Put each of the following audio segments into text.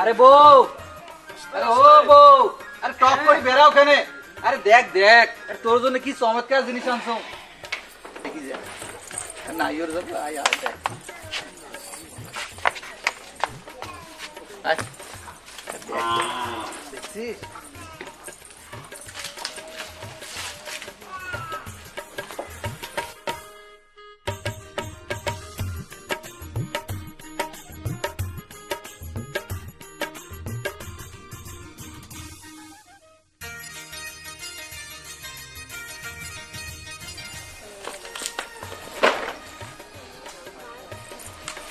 আরে বউ, আরে ও বউ, আরে টপ করে বেরাও কেনে? আরে দেখ দেখ, তোর জন্য কি চমৎকার জিনিস আনছো। দেখি যা না ইয়োর যাবো, আয় আয় দেখ। দেখছিস?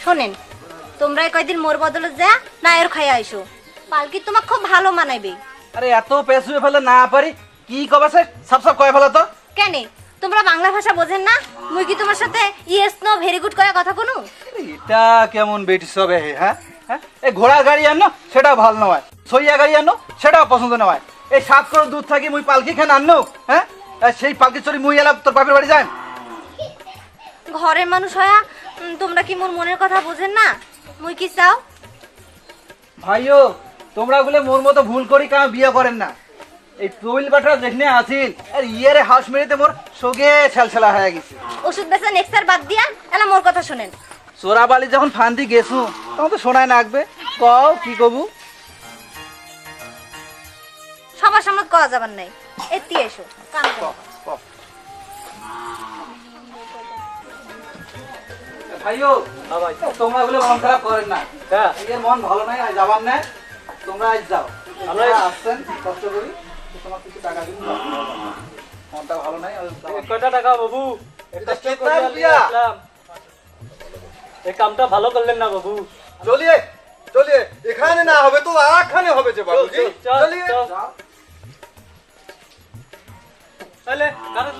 শোনেন, তোমরা কয়দিন মোর বদলে যা নায়ের খাই আইসো, পালকি তোমাক খুব ভালো মানাইবে। আরে এত পেছুয়ে ফেলে না পারি, কি কবে সব সব কয়ে ফেলো তো। কেন তোমরা বাংলা ভাষা বোঝেন না? মুই কি তোমার সাথে ইয়েস নো ভেরি গুড কয়া কথা কোনো? এটা কেমন বেটি সবে? হ্যাঁ হ্যাঁ, এই ঘোড়া গাড়ি আনো সেটাও ভালো নয়, সইয়া গাড়ি আনো সেটাও পছন্দ নয়। এই 7 করোড় দূর থাকি মুই পালকি খান আনো, হ্যাঁ সেই পালকি চড়ি মুই এলাম তোর বাপের বাড়ি যাই। ঘরের মানুষ হয়া তোমরা কি মোর মনের কথা বোঝেন না? মুই কি চাও? ভাইও তোমরা বলে মোর মতো ভুল করি কারণ বিয়ে করেন না। এই তৈল বাটা যেখানে আসিল আর ইয়ারে হাঁস মেরেতে মোর সোগে ছেলছেলা হয়ে গেছে। ওষুধ বেচা নেক্সার বাদ দিয়া এলা মোর কথা শোনেন। চোরাবালি যখন ফান্দি গেছু তখন তো শোনায় না আগবে, কও কি কবু? সবার সামনে কওয়া যাবার নাই, এতি এসো কান করো। ভাইও তোমরা বলে মন খারাপ করেন না, এর মন ভালো নাই, আজ যাবার না, তোমরা আজ যাও। আমরা আসছেন কষ্ট করি, তোমার কিছু টাকা দিন, মনটা ভালো নাই। কয়টা টাকা বাবু? এই কামটা ভালো করলেন না বাবু। চলিয়ে চলিয়ে, এখানে না হবে তো আখানে হবে যে বাবুজি। চলিয়ে চলে কারণ